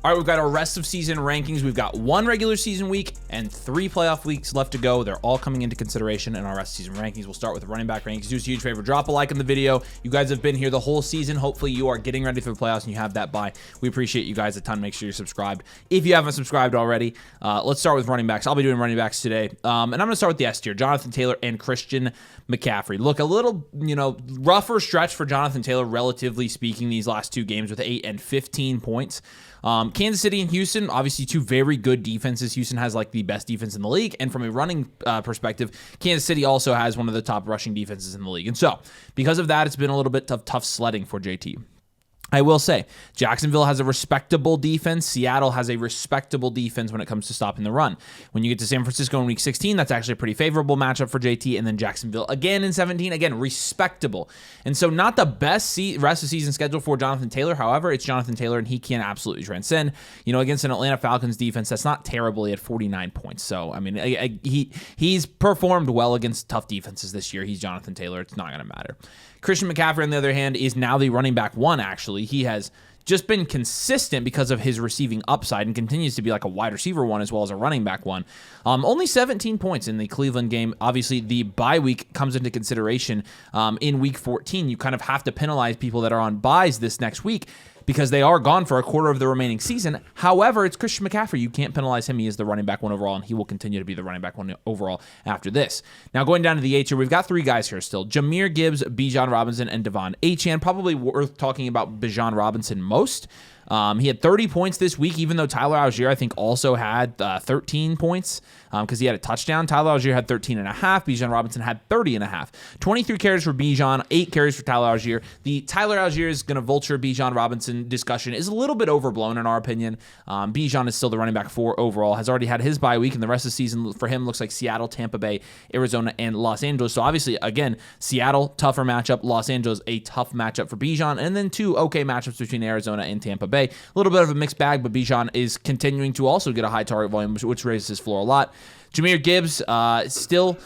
All right, we've got our rest of season rankings. We've got one regular season week and 3 playoff weeks left to go. They're all coming into consideration in our rest of season rankings. We'll start with the running back rankings. Do us a huge favor, drop a like on the video. You guys have been here the whole season. Hopefully you are getting ready for the playoffs and you have that bye. We appreciate you guys a ton. Make sure you're subscribed if you haven't subscribed already. Let's start with running backs. I'll be doing running backs today. And I'm going to start with the S tier, Jonathan Taylor and Christian McCaffrey. Look, a little, rougher stretch for Jonathan Taylor, relatively speaking, these last 2 games with 8 and 15 points. Kansas City and Houston, obviously 2 very good defenses. Houston has like the best defense in the league. And from a running perspective, Kansas City also has one of the top rushing defenses in the league. And so because of that, it's been a little bit of tough sledding for JT. I will say, Jacksonville has a respectable defense. Seattle has a respectable defense when it comes to stopping the run. When you get to San Francisco in Week 16, that's actually a pretty favorable matchup for JT. And then Jacksonville again in 17, again, respectable. And so not the best rest of season schedule for Jonathan Taylor. However, it's Jonathan Taylor, and he can absolutely transcend. Against an Atlanta Falcons defense that's not terrible. He had 49 points. So, I mean, he's performed well against tough defenses this year. He's Jonathan Taylor. It's not going to matter. Christian McCaffrey, on the other hand, is now the running back 1, actually. He has just been consistent because of his receiving upside and continues to be like a wide receiver 1 as well as a running back 1. Only 17 points in the Cleveland game. Obviously, the bye week comes into consideration in Week 14. You kind of have to penalize people that are on byes this next week because they are gone for a quarter of the remaining season. However, it's Christian McCaffrey. You can't penalize him. He is the running back 1 overall, and he will continue to be the running back 1 overall after this. Now, going down to the A tier, we've got 3 guys here still. Jameer Gibbs, Bijan Robinson, and Devon Achane. Probably worth talking about Bijan Robinson most. He had 30 points this week, even though Tyler Algier, I think, also had 13 points because he had a touchdown. Tyler Algier had 13.5. Bijan Robinson had 30.5. 23 carries for Bijan, 8 carries for Tyler Algier. The Tyler Algier is going to vulture Bijan Robinson discussion is a little bit overblown in our opinion. Bijan is still the running back 4 overall, has already had his bye week, and the rest of the season for him looks like Seattle, Tampa Bay, Arizona, and Los Angeles. So obviously, again, Seattle, tougher matchup. Los Angeles, a tough matchup for Bijan, and then 2 okay matchups between Arizona and Tampa Bay. A little bit of a mixed bag, but Bijan is continuing to also get a high target volume, which raises his floor a lot. Jameer Gibbs, still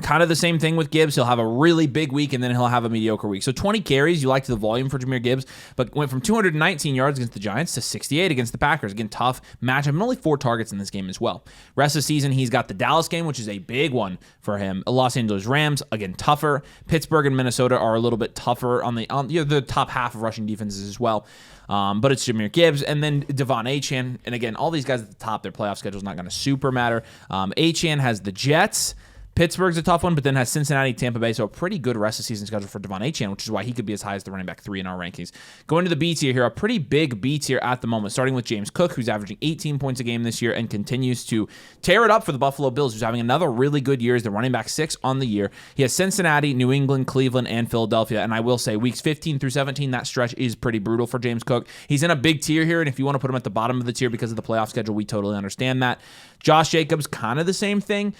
kind of the same thing with Gibbs. He'll have a really big week, and then he'll have a mediocre week. So 20 carries, you liked the volume for Jameer Gibbs, but went from 219 yards against the Giants to 68 against the Packers. Again, tough matchup, and only 4 targets in this game as well. Rest of the season, he's got the Dallas game, which is a big one for him. Los Angeles Rams, again, tougher. Pittsburgh and Minnesota are a little bit tougher on the top half of rushing defenses as well. But it's Jameer Gibbs, and then Devon Achane. And again, all these guys at the top, their playoff schedule is not going to super matter. Achane has the Jets. Pittsburgh's a tough one, but then has Cincinnati, Tampa Bay, so a pretty good rest of season schedule for Devon Achane, which is why he could be as high as the running back 3 in our rankings. Going to the B tier here, a pretty big B tier at the moment, starting with James Cook, who's averaging 18 points a game this year and continues to tear it up for the Buffalo Bills, who's having another really good year as the running back 6 on the year. He has Cincinnati, New England, Cleveland, and Philadelphia, and I will say weeks 15 through 17, that stretch is pretty brutal for James Cook. He's in a big tier here, and if you want to put him at the bottom of the tier because of the playoff schedule, we totally understand that. Josh Jacobs, kind of the same thing.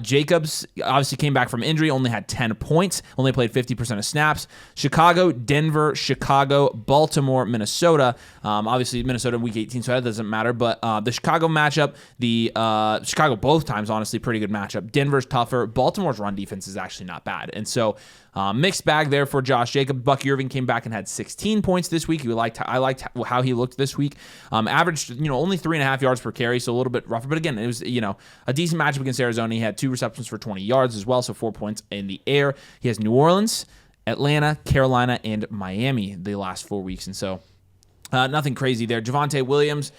Jacobs obviously came back from injury, only had 10 points, only played 50% of snaps. Chicago, Denver, Chicago, Baltimore, Minnesota. Obviously, Minnesota week 18, so that doesn't matter. But the Chicago matchup, the Chicago both times, honestly, pretty good matchup. Denver's tougher. Baltimore's run defense is actually not bad. And so mixed bag there for Josh Jacobs. Bucky Irving came back and had 16 points this week. I liked how he looked this week. Averaged, only 3.5 yards per carry, so a little bit rougher. But again, it was, a decent matchup against Arizona. He had 2 receptions for 20 yards as well, so 4 points in the air. He has New Orleans, Atlanta, Carolina, and Miami the last 4 weeks. And so nothing crazy there. Javonte Williams,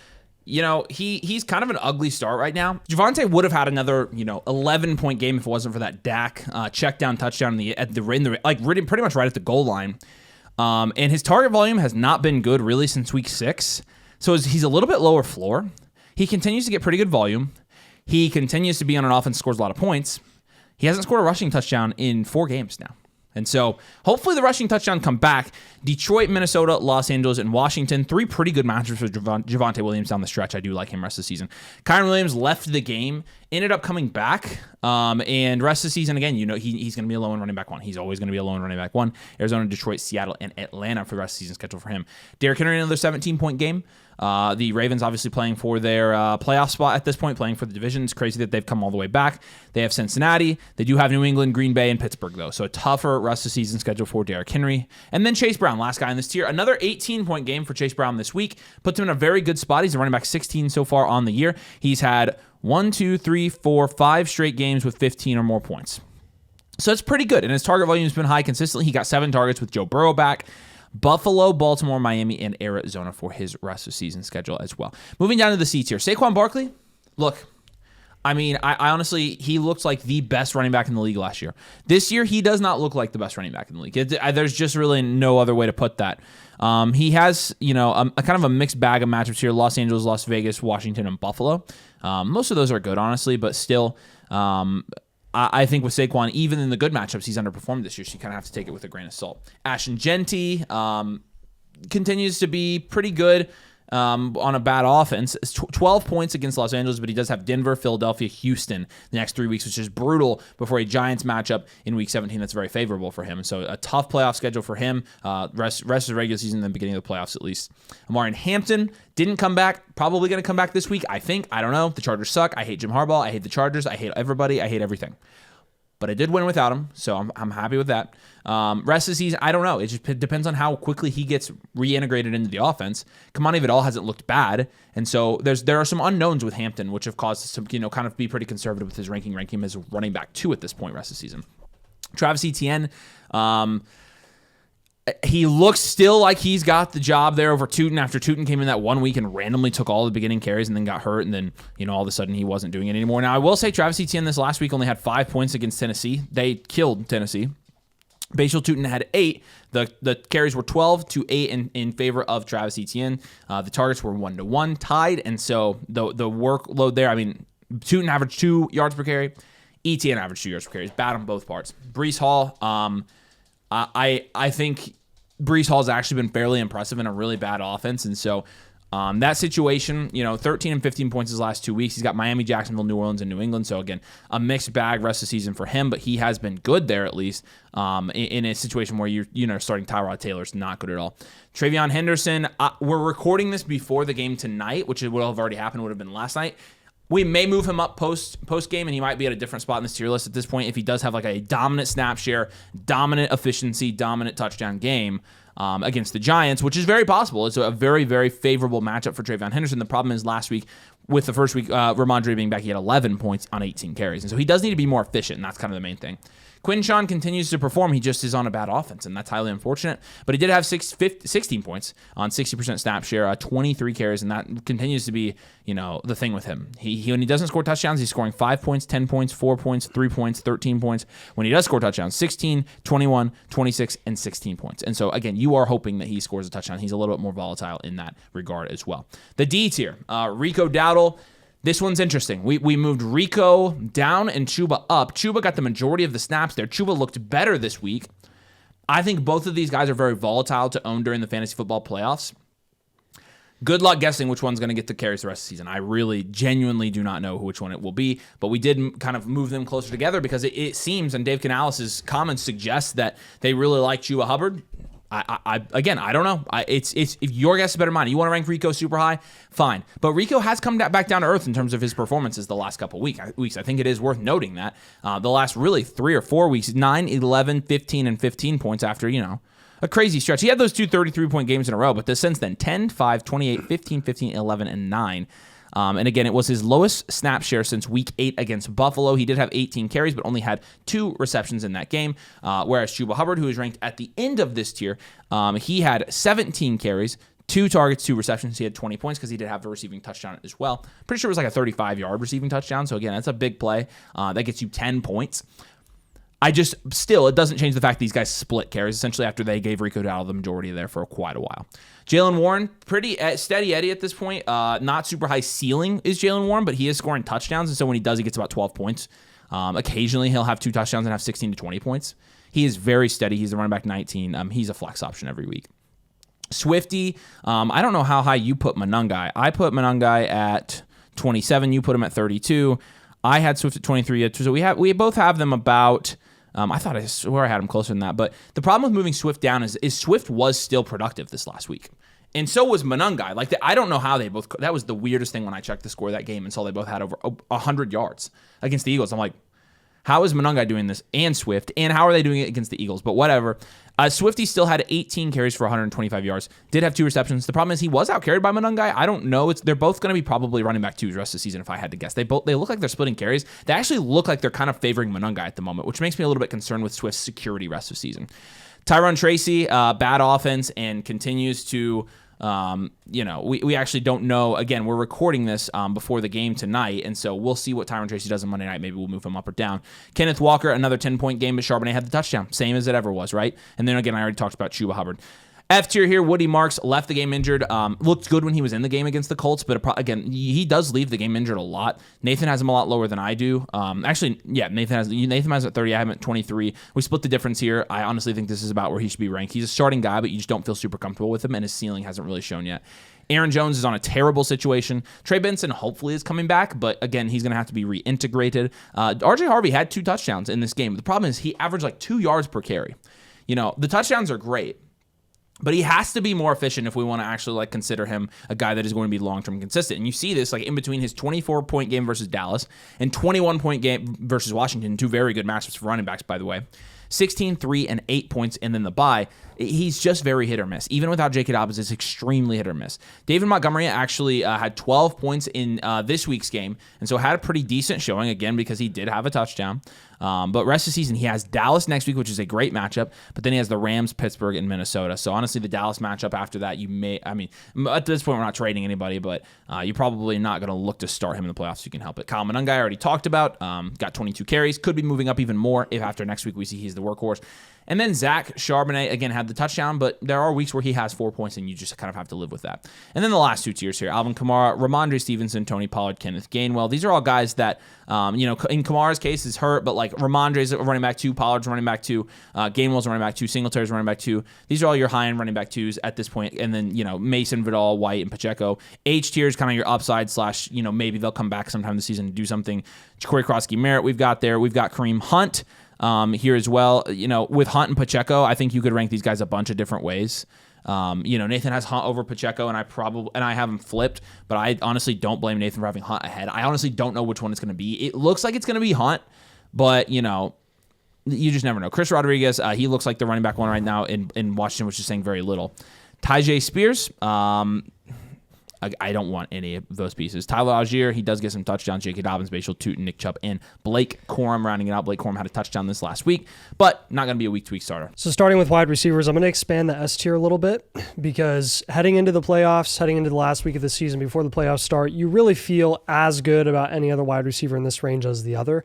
he's kind of an ugly start right now. Javonte would have had another, 11-point game if it wasn't for that Dak check down touchdown pretty much right at the goal line. And his target volume has not been good really since week 6. So he's a little bit lower floor. He continues to get pretty good volume. He continues to be on an offense, scores a lot of points. He hasn't scored a rushing touchdown in 4 games now. And so hopefully the rushing touchdown come back. Detroit, Minnesota, Los Angeles, and Washington. 3 pretty good matchups for Javonte Williams down the stretch. I do like him rest of the season. Kyren Williams left the game, ended up coming back. And rest of the season, again, he's going to be a lone running back 1. He's always going to be a lone running back 1. Arizona, Detroit, Seattle, and Atlanta for the rest of the season schedule for him. Derrick Henry, another 17-point game. The Ravens obviously playing for their playoff spot at this point, playing for the division. It's crazy that they've come all the way back. They have Cincinnati. They do have New England, Green Bay, and Pittsburgh, though. So a tougher rest of the season schedule for Derrick Henry. And then Chase Brown, last guy in this tier. Another 18-point game for Chase Brown this week. Puts him in a very good spot. He's a running back 16 so far on the year. He's had 5 straight games with 15 or more points. So it's pretty good. And his target volume has been high consistently. He got 7 targets with Joe Burrow back. Buffalo, Baltimore, Miami, and Arizona for his rest of season schedule as well. Moving down to the C tier. Saquon Barkley, look, I mean, I honestly, he looks like the best running back in the league last year. This year, he does not look like the best running back in the league. There's just really no other way to put that. He has, a kind of a mixed bag of matchups here. Los Angeles, Las Vegas, Washington, and Buffalo. Most of those are good, honestly, but still, I think with Saquon, even in the good matchups, he's underperformed this year, so you kind of have to take it with a grain of salt. Ashton Genty continues to be pretty good on a bad offense. It's 12 points against Los Angeles, but he does have Denver, Philadelphia, Houston the next 3 weeks, which is brutal before a Giants matchup in Week 17 that's very favorable for him. So a tough playoff schedule for him. Rest of the regular season, then beginning of the playoffs at least. Amari Hampton didn't come back. Probably going to come back this week, I think. I don't know. The Chargers suck. I hate Jim Harbaugh. I hate the Chargers. I hate everybody. I hate everything. But I did win without him, so I'm happy with that. Rest of the season, I don't know. It just depends on how quickly he gets reintegrated into the offense. Kamani Vidal hasn't looked bad, and so there are some unknowns with Hampton, which have caused us to kind of be pretty conservative with his ranking him as running back 2 at this point rest of the season. Travis Etienne, he looks still like he's got the job there over Tootin after Tootin came in that 1 week and randomly took all the beginning carries and then got hurt, and then, all of a sudden he wasn't doing it anymore. Now, I will say Travis Etienne this last week only had 5 points against Tennessee. They killed Tennessee. Bashal Tootin had 8. The carries were 12-8 in favor of Travis Etienne. The targets were 1-1 tied, and so the workload there, I mean, Tootin averaged 2 yards per carry. Etienne averaged 2 yards per carry. It's bad on both parts. Breece Hall, I think Breece Hall's actually been fairly impressive in a really bad offense, and so that situation, 13 and 15 points his last 2 weeks. He's got Miami, Jacksonville, New Orleans, and New England, so again, a mixed bag rest of the season for him, but he has been good there at least in a situation where you're starting Tyrod Taylor's not good at all. Travion Henderson, we're recording this before the game tonight, which would have already happened, would have been last night. We may move him up post game, and he might be at a different spot in this tier list at this point if he does have like a dominant snap share, dominant efficiency, dominant touchdown game against the Giants, which is very possible. It's a very, very favorable matchup for Travion Henderson. The problem is last week, with the first week, Ramondre being back, he had 11 points on 18 carries, and so he does need to be more efficient, and that's kind of the main thing. Quinshawn continues to perform. He just is on a bad offense, and that's highly unfortunate. But he did have 16 points on 60% snap share, 23 carries, and that continues to be, the thing with him. He when he doesn't score touchdowns, he's scoring 5 points, 10 points, 4 points, 3 points, 13 points. When he does score touchdowns, 16, 21, 26, and 16 points. And so, again, you are hoping that he scores a touchdown. He's a little bit more volatile in that regard as well. The D tier, Rico Dowdle. This one's interesting. We moved Rico down and Chuba up. Chuba got the majority of the snaps there. Chuba looked better this week. I think both of these guys are very volatile to own during the fantasy football playoffs. Good luck guessing which one's going to get the carries the rest of the season. I really genuinely do not know which one it will be, but we did kind of move them closer together because it seems, and Dave Canales' comments suggest that they really like Chuba Hubbard. I don't know. It's if your guess is better than mine. You want to rank Rico super high? Fine. But Rico has come back down to earth in terms of his performances the last couple weeks. I think it is worth noting that. The last really 3 or 4 weeks, 9, 11, 15, and 15 points after, a crazy stretch. He had those 2 33-point games in a row, but since then, 10, 5, 28, 15, 15, 11, and 9. And again, it was his lowest snap share since Week 8 against Buffalo. He did have 18 carries, but only had 2 receptions in that game. Whereas Chuba Hubbard, who is ranked at the end of this tier, he had 17 carries, 2 targets, 2 receptions. He had 20 points because he did have the receiving touchdown as well. Pretty sure it was like a 35-yard receiving touchdown. So again, that's a big play. That gets you 10 points. It doesn't change the fact these guys split carries essentially after they gave Rico Dowdle the majority there for quite a while. Jalen Warren, pretty steady Eddie at this point. Not super high ceiling is Jalen Warren, but he is scoring touchdowns, and so when he does, he gets about 12 points. Occasionally, he'll have 2 touchdowns and have 16 to 20 points. He is very steady. He's a running back 19. He's a flex option every week. Swifty, I don't know how high you put Monangai. I put Monangai at 27. You put him at 32. I had Swift at 23. So we both have them about... I swear I had him closer than that. But the problem with moving Swift down is Swift was still productive this last week. And so was Monangai. Like, I don't know how they both, that was the weirdest thing when I checked the score of that game and saw they both had over 100 yards against the Eagles. I'm like, how is Monangai doing this and Swift? And how are they doing it against the Eagles? But whatever. Swifty still had 18 carries for 125 yards. Did have 2 receptions. The problem is he was outcarried by Monangai. I don't know. They're both going to be probably running back 2s the rest of the season if I had to guess. They look like they're splitting carries. They actually look like they're kind of favoring Monangai at the moment, which makes me a little bit concerned with Swift's security rest of season. Tyron Tracy, bad offense and continues to... we actually don't know. Again, we're recording this before the game tonight, and so we'll see what Tyron Tracy does on Monday night. Maybe we'll move him up or down. Kenneth Walker, another 10-point game, but Charbonnet had the touchdown, same as it ever was, right? And then again, I already talked about Chuba Hubbard. F tier here, Woody Marks left the game injured. Looked good when he was in the game against the Colts, but again, he does leave the game injured a lot. Nathan has him a lot lower than I do. Nathan has at 30. I have him at 23. We split the difference here. I honestly think this is about where he should be ranked. He's a starting guy, but you just don't feel super comfortable with him, and his ceiling hasn't really shown yet. Aaron Jones is on a terrible situation. Trey Benson hopefully is coming back, but again, he's going to have to be reintegrated. RJ Harvey had 2 touchdowns in this game. The problem is he averaged like 2 yards per carry. The touchdowns are great, but he has to be more efficient if we want to actually consider him a guy that is going to be long-term consistent. And you see this in between his 24-point game versus Dallas and 21-point game versus Washington, 2 very good matchups for running backs, by the way. 16, 3, and 8 points, and then the bye. He's just very hit or miss. Even without J.K. Dobbins, it's extremely hit or miss. David Montgomery actually had 12 points in this week's game, and so had a pretty decent showing, again, because he did have a touchdown. But rest of the season, he has Dallas next week, which is a great matchup, but then he has the Rams, Pittsburgh, and Minnesota. So honestly, the Dallas matchup after that, at this point, we're not trading anybody, but you're probably not going to look to start him in the playoffs if you can help it. Kyle Monangai, I already talked about, got 22 carries, could be moving up even more if after next week we see he's the workhorse. And then Zach Charbonnet, again, had the touchdown, but there are weeks where he has 4 points, and you just kind of have to live with that. And then the last 2 tiers here, Alvin Kamara, Ramondre Stevenson, Tony Pollard, Kenneth Gainwell. These are all guys that, in Kamara's case is hurt, but Ramondre's running back 2, Pollard's running back 2, Gainwell's running back 2, Singletary's running back 2. These are all your high-end running back 2s at this point. And then, Mason, Vidal, White, and Pacheco. H tier is kind of your upside / maybe they'll come back sometime this season to do something. Ja'Cory Crosby-Merritt we've got there. We've got Kareem Hunt. Here as well, with Hunt and Pacheco, I think you could rank these guys a bunch of different ways. Nathan has Hunt over Pacheco, and I have him flipped, but I honestly don't blame Nathan for having Hunt ahead. I honestly don't know which one it's going to be. It looks like it's going to be Hunt, but you just never know. Chris Rodriguez, he looks like the running back one right now in Washington, which is saying very little. Tyjae Spears, I don't want any of those pieces. Tyler Algier, he does get some touchdowns. J.K. Dobbins, Bashal Tootin, Nick Chubb, and Blake Corum rounding it out. Blake Corum had a touchdown this last week, but not going to be a week-to-week starter. So starting with wide receivers, I'm going to expand the S tier a little bit because heading into the playoffs, heading into the last week of the season before the playoffs start, you really feel as good about any other wide receiver in this range as the other.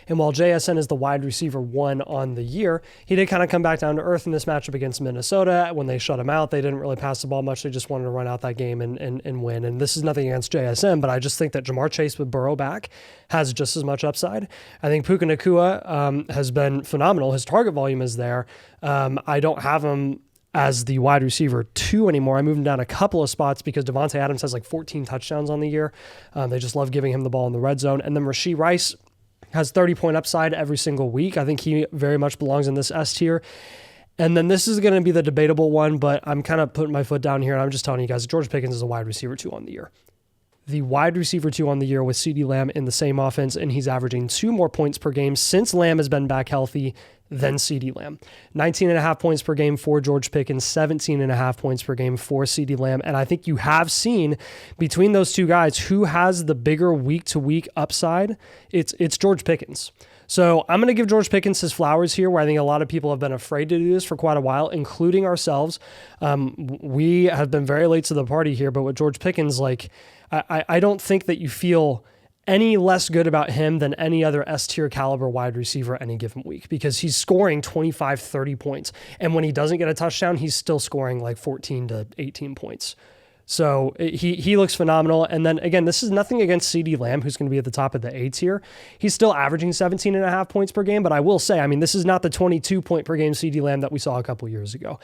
And while JSN is the wide receiver 1 on the year, he did kind of come back down to earth in this matchup against Minnesota. When they shut him out, they didn't really pass the ball much. They just wanted to run out that game and win. And this is nothing against JSN, but I just think that Jamar Chase with Burrow back has just as much upside. I think Puka Nacua has been phenomenal. His target volume is there. I don't have him as the wide receiver 2 anymore. I moved him down a couple of spots because Devontae Adams has 14 touchdowns on the year. They just love giving him the ball in the red zone. And then Rashee Rice has 30-point upside every single week. I think he very much belongs in this S tier. And then this is going to be the debatable one, but I'm kind of putting my foot down here, and I'm just telling you guys, George Pickens is a wide receiver 2 on the year. The wide receiver 2 on the year with CeeDee Lamb in the same offense, and he's averaging 2 more points per game since Lamb has been back healthy than CeeDee Lamb. 19.5 points per game for George Pickens, 17.5 points per game for CeeDee Lamb. And I think you have seen between those 2 guys who has the bigger week-to-week upside. It's George Pickens. So I'm going to give George Pickens his flowers here, where I think a lot of people have been afraid to do this for quite a while, including ourselves. We have been very late to the party here, but with George Pickens, I don't think that you feel any less good about him than any other S-tier caliber wide receiver any given week, because he's scoring 25, 30 points. And when he doesn't get a touchdown, he's still scoring 14 to 18 points. So he looks phenomenal. And then again, this is nothing against CeeDee Lamb, who's going to be at the top of the A tier. He's still averaging 17.5 points per game, but I will say, this is not the 22-point per game CeeDee Lamb that we saw a couple years ago.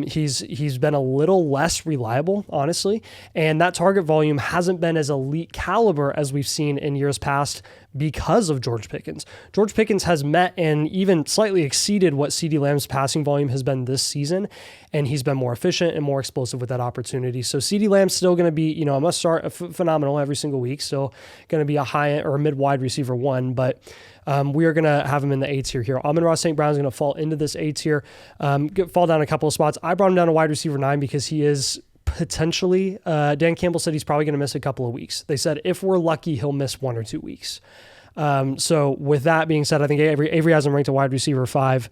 He's been a little less reliable, honestly, and that target volume hasn't been as elite caliber as we've seen in years past because of George Pickens. George Pickens has met and even slightly exceeded what CeeDee Lamb's passing volume has been this season, and he's been more efficient and more explosive with that opportunity. So CeeDee Lamb's still going to be, a must start, phenomenal every single week, still going to be a high or a mid wide receiver one, but we are going to have him in the A tier here. Amon-Ra St. Brown is going to fall into this A tier, fall down a couple of spots. I brought him down to wide receiver 9 because he is potentially, Dan Campbell said he's probably going to miss a couple of weeks. They said if we're lucky, he'll miss 1 or 2 weeks. So with that being said, I think Avery has him ranked a wide receiver 5.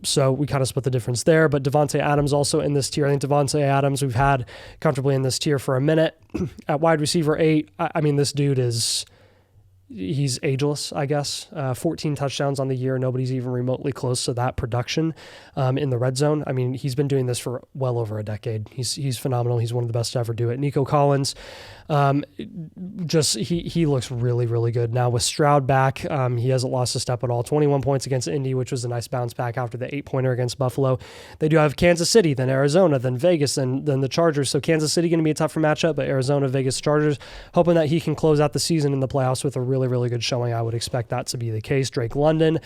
So we kind of split the difference there, but Devontae Adams also in this tier. I think Devontae Adams we've had comfortably in this tier for a minute. At wide receiver 8, I mean, this dude he's ageless, I guess. 14 touchdowns on the year. Nobody's even remotely close to that production in the red zone. I mean, he's been doing this for well over a decade. He's phenomenal. He's one of the best to ever do it. Nico Collins, he looks really, really good. Now with Stroud back, he hasn't lost a step at all. 21 points against Indy, which was a nice bounce back after the 8-pointer against Buffalo. They do have Kansas City, then Arizona, then Vegas, then the Chargers. So Kansas City going to be a tougher matchup, but Arizona, Vegas, Chargers, hoping that he can close out the season in the playoffs with a really, really good showing. I would expect that to be the case. Drake London,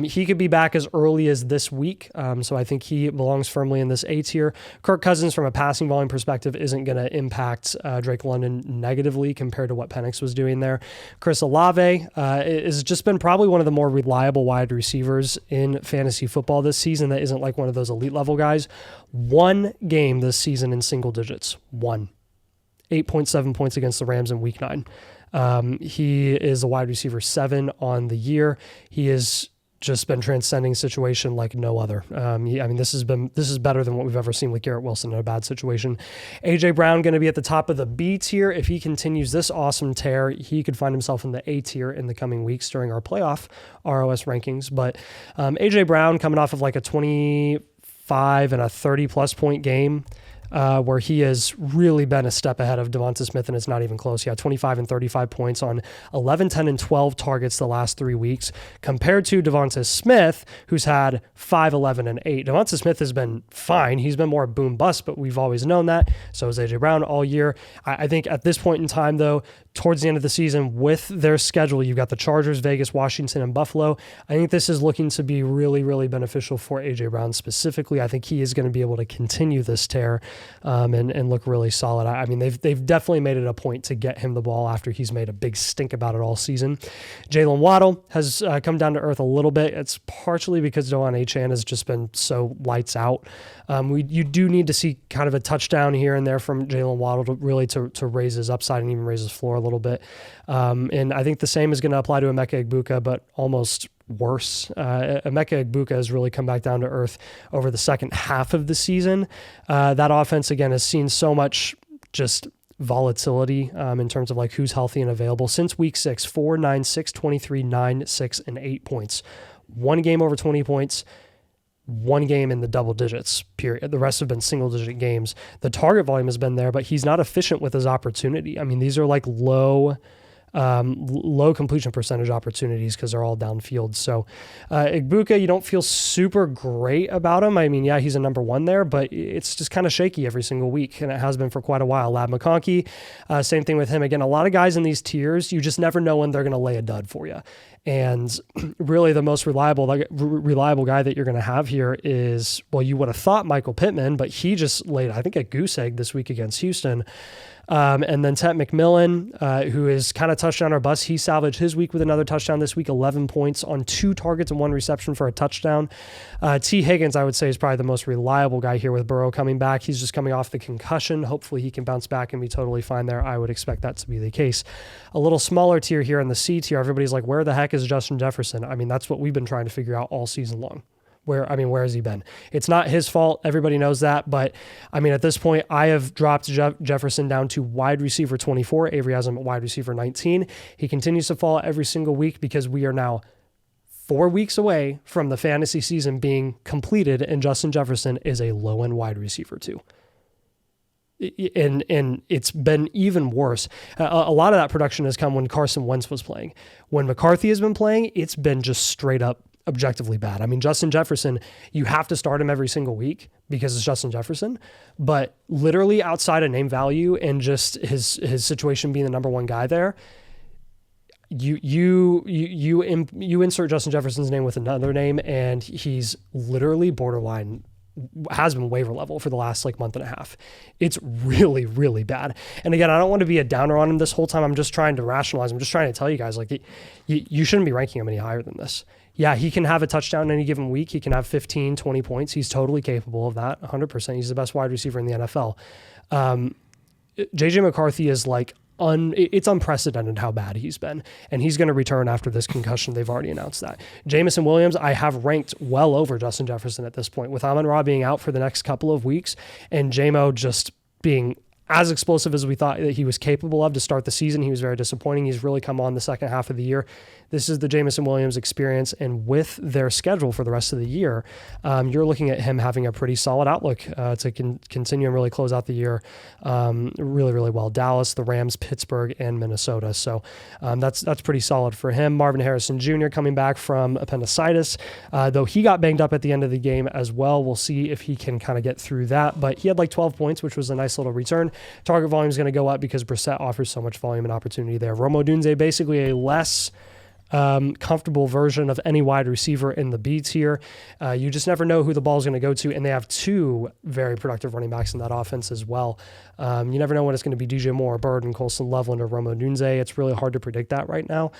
he could be back as early as this week, so I think he belongs firmly in this A tier. Kirk Cousins, from a passing volume perspective, isn't going to impact Drake London negatively compared to what Penix was doing there. Chris Olave has just been probably one of the more reliable wide receivers in fantasy football this season that isn't like one of those elite level guys. 1 game this season in single digits. 8.7 points against the Rams in week 9. He is a wide receiver 7 on the year. He has just been transcending situation like no other. This is better than what we've ever seen with Garrett Wilson in a bad situation. AJ Brown going to be at the top of the B tier. If he continues this awesome tear, he could find himself in the A tier in the coming weeks during our playoff ROS rankings. But AJ Brown coming off of like a 25 and a 30 plus point game, where he has really been a step ahead of Devonta Smith, and it's not even close. He had 25 and 35 points on 11, 10, and 12 targets the last 3 weeks, compared to Devonta Smith, who's had 5, 11, and 8. Devonta Smith has been fine. He's been more boom bust, but we've always known that. So is A.J. Brown all year. I think at this point in time, though, towards the end of the season, with their schedule, you've got the Chargers, Vegas, Washington, and Buffalo. I think this is looking to be really, really beneficial for A.J. Brown specifically. I think he is going to be able to continue this tear and look really solid. I mean, they've definitely made it a point to get him the ball after he's made a big stink about it all season. Jalen Waddle has come down to earth a little bit. It's partially because Dewan Achane has just been so lights out. You do need to see kind of a touchdown here and there from Jalen Waddle to raise his upside and even raise his floor a little bit. And I think the same is going to apply to Emeka Egbuka, but almost worse. Emeka Egbuka has really come back down to earth over the second half of the season. That offense, again, has seen so much just volatility in terms of like who's healthy and available. Since week 6, 4, 9, 6, 23, 9, 6, and 8 points. 1 game over 20 points. 1 game in the double digits, period. The rest have been single-digit games. The target volume has been there, but he's not efficient with his opportunity. I mean, these are like low completion percentage opportunities because they're all downfield. So Egbuka, you don't feel super great about him. I mean, yeah, he's a number 1 there, but it's just kind of shaky every single week, and it has been for quite a while. Lab McConkey, same thing with him. Again, a lot of guys in these tiers, you just never know when they're going to lay a dud for you. And really the most reliable guy that you're going to have here is, well, you would have thought Michael Pittman, but he just laid, I think, a goose egg this week against Houston. And then Tet McMillan, who is kind of touchdown or bust. He salvaged his week with another touchdown this week, 11 points on 2 targets and 1 reception for a touchdown. T. Higgins, I would say, is probably the most reliable guy here with Burrow coming back. He's just coming off the concussion. Hopefully he can bounce back and be totally fine there. I would expect that to be the case. A little smaller tier here in the C tier. Everybody's like, where the heck is Justin Jefferson? I mean, that's what we've been trying to figure out all season long. Where has he been? It's not his fault. Everybody knows that. But I mean, at this point, I have dropped Jefferson down to wide receiver 24. Avery has him at wide receiver 19. He continues to fall every single week because we are now 4 weeks away from the fantasy season being completed, and Justin Jefferson is a low-end wide receiver too. And it's been even worse. A lot of that production has come when Carson Wentz was playing. When McCarthy has been playing, it's been just straight up objectively bad. I mean, Justin Jefferson, you have to start him every single week because it's Justin Jefferson, but literally outside of name value and just his situation being the number 1 guy there, you insert Justin Jefferson's name with another name, and he's literally borderline, has been waiver level for the last like month and a half. It's really, really bad. And again, I don't want to be a downer on him this whole time. I'm just trying to rationalize. I'm just trying to tell you guys, like, you shouldn't be ranking him any higher than this. Yeah, he can have a touchdown any given week. He can have 15, 20 points. He's totally capable of that, 100%. He's the best wide receiver in the NFL. JJ McCarthy is like, it's unprecedented how bad he's been, and he's going to return after this concussion. They've already announced that. Jamison Williams, I have ranked well over Justin Jefferson at this point, with Amon-Ra being out for the next couple of weeks and JMO just being as explosive as we thought that he was capable of to start the season. He was very disappointing. He's really come on the second half of the year. This is the Jamison Williams experience, and with their schedule for the rest of the year, you're looking at him having a pretty solid outlook to continue and really close out the year really, really well. Dallas, the Rams, Pittsburgh, and Minnesota. So that's pretty solid for him. Marvin Harrison Jr. coming back from appendicitis, though he got banged up at the end of the game as well. We'll see if he can kind of get through that, but he had like 12 points, which was a nice little return. Target volume is going to go up because Brissett offers so much volume and opportunity there. Rome Odunze, basically a less comfortable version of any wide receiver in the B tier. You just never know who the ball is going to go to, and they have two very productive running backs in that offense as well. You never know when it's going to be DJ Moore, Burden, Colson Loveland, or Rome Odunze. It's really hard to predict that right now.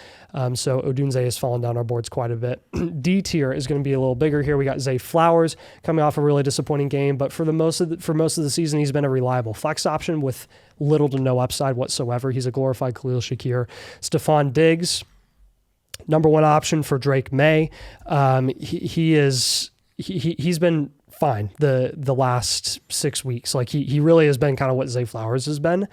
So Odunze has fallen down our boards quite a bit. D tier is going to be a little bigger here. We got Zay Flowers coming off a really disappointing game, but for most of the season, he's been a reliable flex option with little to no upside whatsoever. He's a glorified Khalil Shakir. Stephon Diggs, number one option for Drake May. He's been fine the last 6 weeks. Like he really has been kind of what Zay Flowers has been.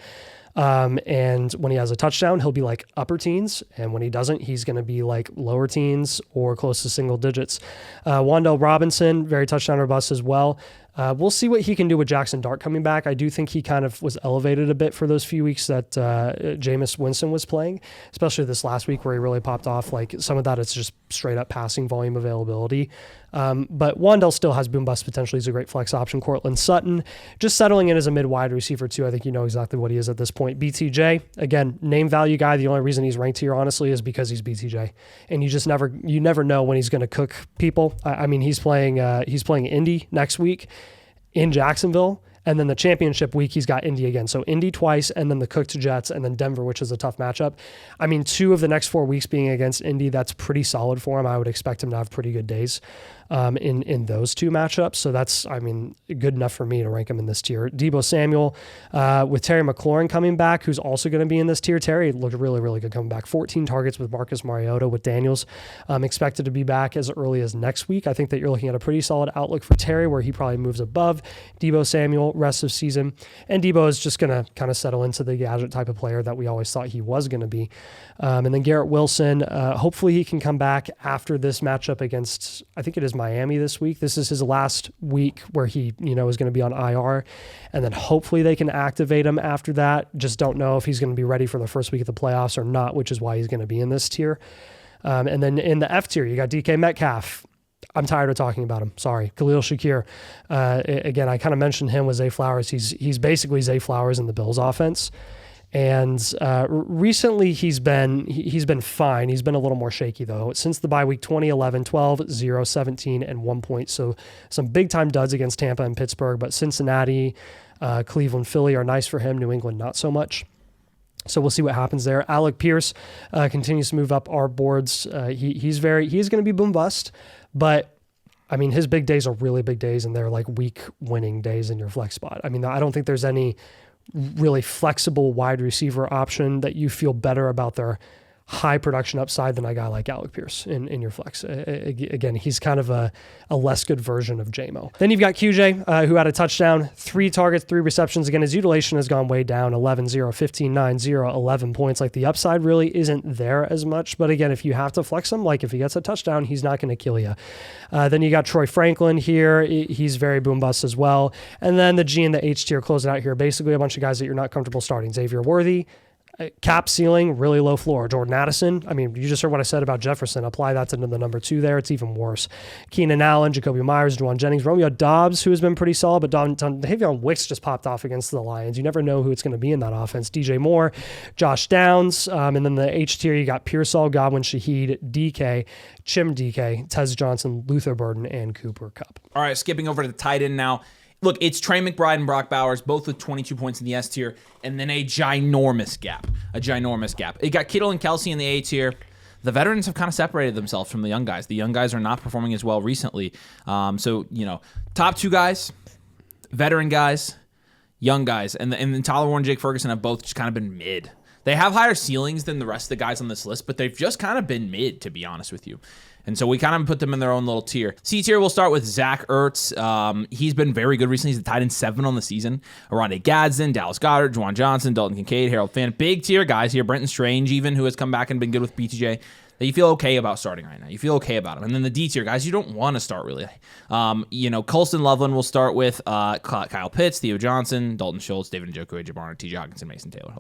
And when he has a touchdown, he'll be like upper teens. And when he doesn't, he's going to be like lower teens or close to single digits. Wan'Dale Robinson, very touchdown robust as well. We'll see what he can do with Jackson Dart coming back. I do think he kind of was elevated a bit for those few weeks that Jameis Winston was playing, especially this last week where he really popped off. Like some of that, it's just straight up passing volume availability. But Wan'Dale still has boom bust potential. He's a great flex option. Cortland Sutton, just settling in as a mid wide receiver too. I think you know exactly what he is at this point. BTJ, again, name value guy. The only reason he's ranked here, honestly, is because he's BTJ, and you never know when he's going to cook people. I mean, he's playing Indy next week in Jacksonville, and then the championship week he's got Indy again. So Indy twice, and then the cooked Jets, and then Denver, which is a tough matchup. I mean, 2 of the next 4 weeks being against Indy, that's pretty solid for him. I would expect him to have pretty good days in those 2 matchups. So that's, I mean, good enough for me to rank him in this tier. Deebo Samuel, with Terry McLaurin coming back, who's also going to be in this tier. Terry looked really, really good coming back. 14 targets with Marcus Mariota, with Daniels expected to be back as early as next week. I think that you're looking at a pretty solid outlook for Terry, where he probably moves above Deebo Samuel rest of season. And Deebo is just going to kind of settle into the gadget type of player that we always thought he was going to be. And then Garrett Wilson, hopefully he can come back after this matchup against, I think it is Miami this week. This is his last week where he, is going to be on IR, and then hopefully they can activate him after that. Just don't know if he's going to be ready for the first week of the playoffs or not, which is why he's going to be in this tier. And then in the F tier, you got DK Metcalf. I'm tired of talking about him. Sorry. Khalil Shakir. Again, I kind of mentioned him with Zay Flowers. He's basically Zay Flowers in the Bills offense. And recently he's been fine. He's been a little more shaky though. Since the bye week, 20, 11, 12, 0, 17, and 1 point. So some big time duds against Tampa and Pittsburgh, but Cincinnati, Cleveland, Philly are nice for him. New England, not so much. So we'll see what happens there. Alec Pierce continues to move up our boards. He's going to be boom bust, but I mean, his big days are really big days, and they're like week winning days in your flex spot. I mean, I don't think there's any really flexible wide receiver option that you feel better about their high production upside than a guy like Alec Pierce in your flex. Again, he's kind of a less good version of JMO. Then you've got QJ, who had a touchdown, 3 targets, 3 receptions. Again, his utilization has gone way down, 11, 0, 15, 9, 0, 11 points. Like the upside really isn't there as much. But again, if you have to flex him, like if he gets a touchdown, he's not going to kill you. Then you got Troy Franklin here. He's very boom bust as well. And then the G and the H tier closing out here. Basically a bunch of guys that you're not comfortable starting. Xavier Worthy, Cap ceiling, really low floor. Jordan Addison, I mean, you just heard what I said about Jefferson. Apply that to the number 2 there. It's even worse. Keenan Allen, Jacoby Myers, Juwan Jennings, Romeo Dobbs, who has been pretty solid, but Davion Wicks just popped off against the Lions. You never know who it's going to be in that offense. DJ Moore, Josh Downs, and then the H tier, you got Pearsall, Godwin, Shaheed, DK, Chim DK, Tez Johnson, Luther Burden, and Cooper Kupp. All right, skipping over to the tight end now. Look, it's Trey McBride and Brock Bowers, both with 22 points in the S tier, and then a ginormous gap. It got Kittle and Kelsey in the A tier. The veterans have kind of separated themselves from the young guys. The young guys are not performing as well recently. So, top 2 guys, veteran guys, young guys, and then Tyler Warren and Jake Ferguson have both just kind of been mid. They have higher ceilings than the rest of the guys on this list, but they've just kind of been mid, to be honest with you. And so we kind of put them in their own little tier. C tier, we'll start with Zach Ertz. He's been very good recently. He's the tight end 7 on the season. Aronde Gadsden, Dallas Goedert, Juwan Johnson, Dalton Kincaid, Harold Finn. Big tier guys here. Brenton Strange, even, who has come back and been good with BTJ. That you feel okay about starting right now. You feel okay about him. And then the D tier guys, you don't want to start really. Colston Loveland will start with Kyle Pitts, Theo Johnson, Dalton Schultz, David Njoku, AJ Barner, TJ Hawkinson, Mason Taylor.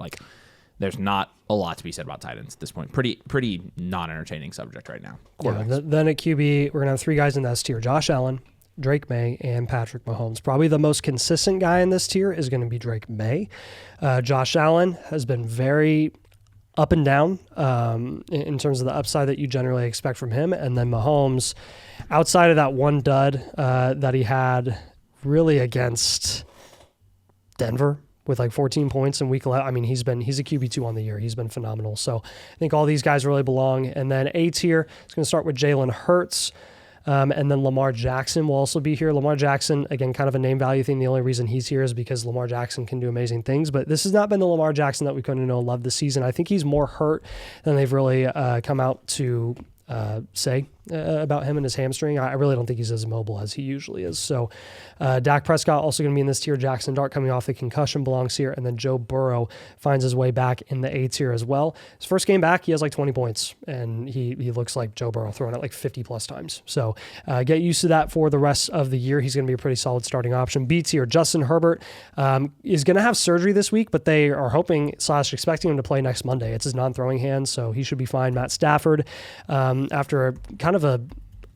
There's not a lot to be said about tight ends at this point. Pretty non-entertaining subject right now. Yeah, then at QB, we're going to have 3 guys in the S tier. Josh Allen, Drake May, and Patrick Mahomes. Probably the most consistent guy in this tier is going to be Drake May. Josh Allen has been very up and down in terms of the upside that you generally expect from him. And then Mahomes, outside of that one dud that he had really against Denver, with 14 points in week 11. I mean, he's a QB2 on the year. He's been phenomenal. So I think all these guys really belong. And then A tier, it's going to start with Jalen Hurts. And then Lamar Jackson will also be here. Lamar Jackson, again, kind of a name value thing. The only reason he's here is because Lamar Jackson can do amazing things. But this has not been the Lamar Jackson that we couldn't know and love this season. I think he's more hurt than they've really come out to say about him and his hamstring. I really don't think he's as mobile as he usually is. So Dak Prescott also going to be in this tier. Jackson Dart coming off the concussion belongs here. And then Joe Burrow finds his way back in the A tier as well. His first game back, he has 20 points. And he looks like Joe Burrow throwing it 50 plus times. So get used to that for the rest of the year. He's going to be a pretty solid starting option. B tier, Justin Herbert is going to have surgery this week, but they are hoping / expecting him to play next Monday. It's his non-throwing hand, so he should be fine. Matt Stafford, after a kind of a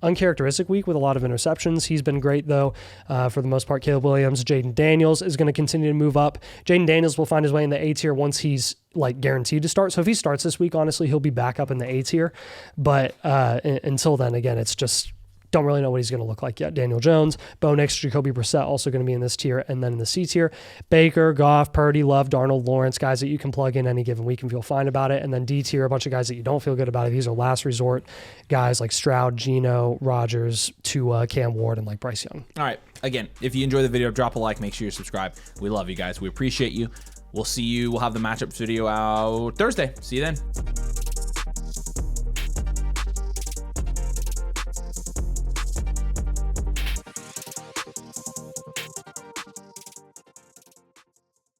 uncharacteristic week with a lot of interceptions. He's been great, though, for the most part. Caleb Williams, Jaden Daniels is going to continue to move up. Jaden Daniels will find his way in the A tier once he's guaranteed to start. So if he starts this week, honestly, he'll be back up in the A tier. But until then, again, it's just don't really know what he's going to look like yet. Daniel Jones, Bo Nix, Jacoby Brissett also going to be in this tier. And then in the C tier, Baker, Goff, Purdy, Love, Darnold, Lawrence, guys that you can plug in any given week and feel fine about it. And then D tier, a bunch of guys that you don't feel good about it. These are last resort guys like Stroud, Geno, Rodgers, Tua, Cam Ward, and Bryce Young. All right. Again, if you enjoy the video, drop a like. Make sure you subscribe. We love you guys. We appreciate you. We'll see you. We'll have the matchup video out Thursday. See you then.